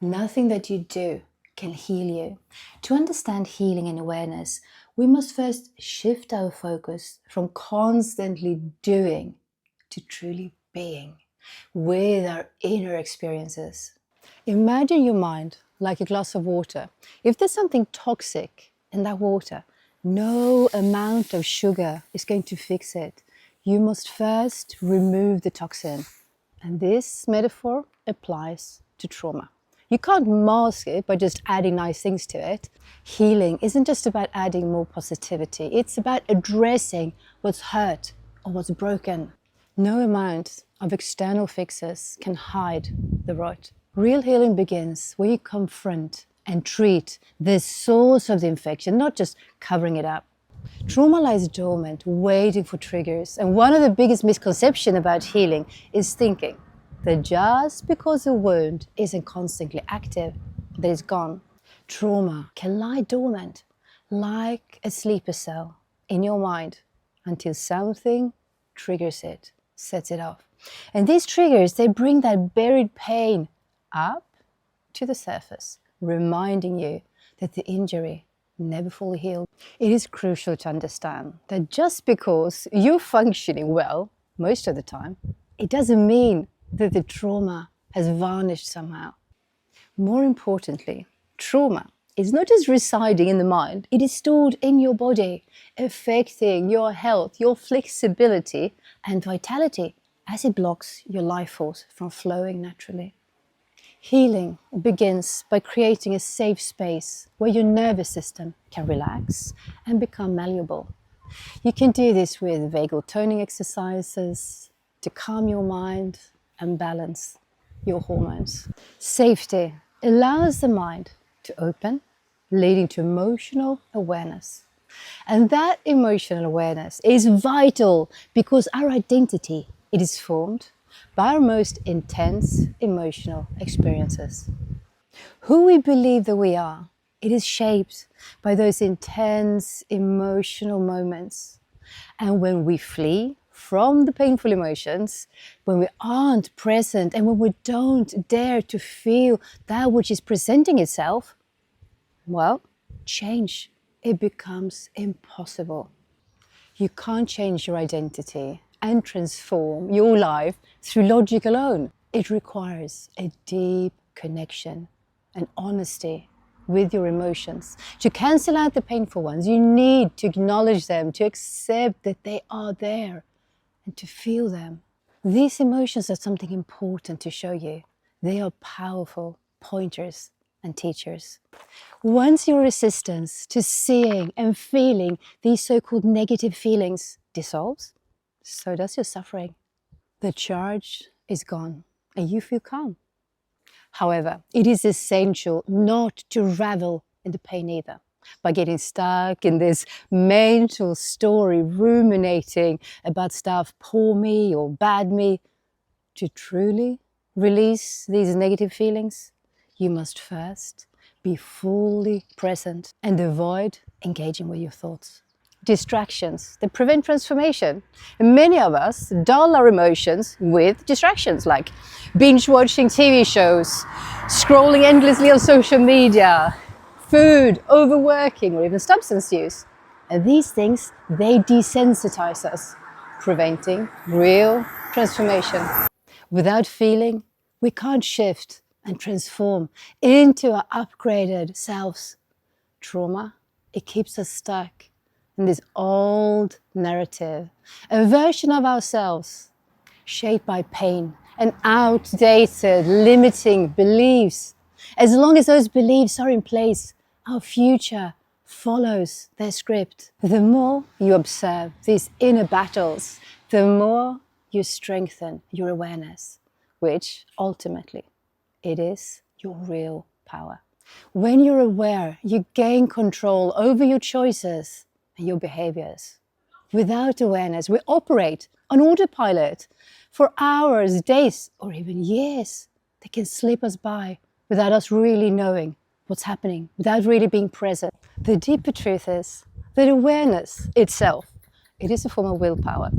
Nothing that you do can heal you. To understand healing and awareness, we must first shift our focus from constantly doing to truly being with our inner experiences. Imagine your mind like a glass of water. If there's something toxic in that water, no amount of sugar is going to fix it. You must first remove the toxin. And this metaphor applies to trauma. You can't mask it by just adding nice things to it. Healing isn't just about adding more positivity. It's about addressing what's hurt or what's broken. No amount of external fixes can hide the rot. Real healing begins when you confront and treat the source of the infection, not just covering it up. Trauma lies dormant, waiting for triggers. And one of the biggest misconceptions about healing is thinking that just because a wound isn't constantly active, that it's gone. Trauma can lie dormant, like a sleeper cell in your mind, until something triggers it, sets it off. And these triggers, they bring that buried pain up to the surface, reminding you that the injury never fully healed. It is crucial to understand that just because you're functioning well most of the time, it doesn't mean that the trauma has vanished somehow. More importantly, trauma is not just residing in the mind, it is stored in your body, affecting your health, your flexibility and vitality as it blocks your life force from flowing naturally. Healing begins by creating a safe space where your nervous system can relax and become malleable. You can do this with vagal toning exercises to calm your mind and balance your hormones. Safety allows the mind to open, leading to emotional awareness. And that emotional awareness is vital because our identity, it is formed by our most intense emotional experiences. Who we believe that we are, it is shaped by those intense emotional moments. And when we flee from the painful emotions, when we aren't present and when we don't dare to feel that which is presenting itself, well, change, it becomes impossible. You can't change your identity and transform your life through logic alone. It requires a deep connection and honesty with your emotions. To cancel out the painful ones, you need to acknowledge them, to accept that they are there and to feel them. These emotions are something important to show you. They are powerful pointers and teachers. Once your resistance to seeing and feeling these so-called negative feelings dissolves, so does your suffering. The charge is gone and you feel calm. However, it is essential not to revel in the pain either, by getting stuck in this mental story, ruminating about stuff, poor me or bad me. To truly release these negative feelings, you must first be fully present and avoid engaging with your thoughts. Distractions, they prevent transformation. And many of us dull our emotions with distractions like binge watching TV shows, scrolling endlessly on social media, food, overworking, or even substance use. And these things, they desensitize us, preventing real transformation. Without feeling, we can't shift and transform into our upgraded selves. Trauma, it keeps us stuck in this old narrative, a version of ourselves shaped by pain and outdated, limiting beliefs. As long as those beliefs are in place, our future follows their script. The more you observe these inner battles, the more you strengthen your awareness, which ultimately, it is your real power. When you're aware, you gain control over your choices and your behaviors. Without awareness, we operate on autopilot for hours, days, or even years. They can slip us by without us really knowing what's happening, without really being present. The deeper truth is that awareness itself, it is a form of willpower.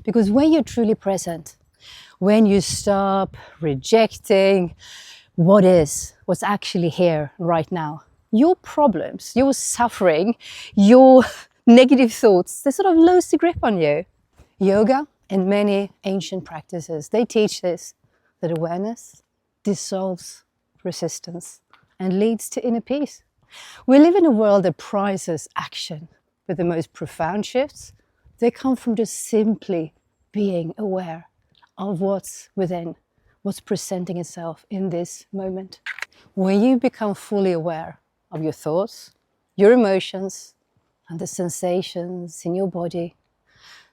Because when you're truly present, when you stop rejecting what is, what's actually here right now. Your problems, your suffering, your negative thoughts, they sort of lose the grip on you. Yoga and many ancient practices, they teach this, that awareness dissolves resistance and leads to inner peace. We live in a world that prizes action, but the most profound shifts, they come from just simply being aware of what's within, what's presenting itself in this moment. When you become fully aware of your thoughts, your emotions, and the sensations in your body,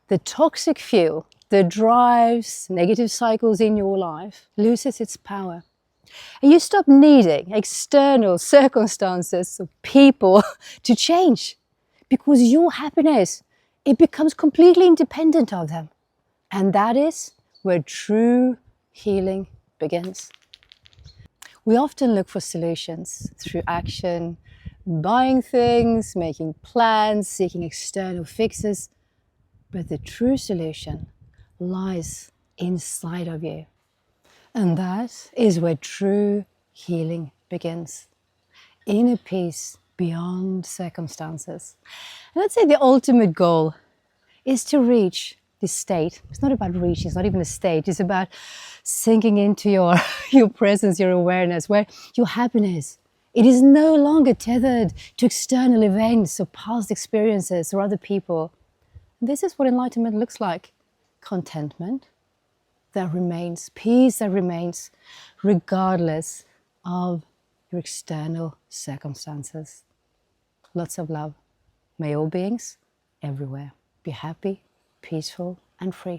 the toxic fuel that drives negative cycles in your life loses its power. And you stop needing external circumstances or people to change, because your happiness, it becomes completely independent of them. And that is where true healing begins. We often look for solutions through action, buying things, making plans, seeking external fixes. But the true solution lies inside of you. And that is where true healing begins. Inner peace beyond circumstances. And I'd say the ultimate goal is to reach this state. It's not about reaching, it's not even a state. It's about sinking into your presence, your awareness, where your happiness, it is no longer tethered to external events or past experiences or other people. This is what enlightenment looks like. Contentment that remains, peace that remains, regardless of your external circumstances. Lots of love. May all beings everywhere be happy, peaceful, and free.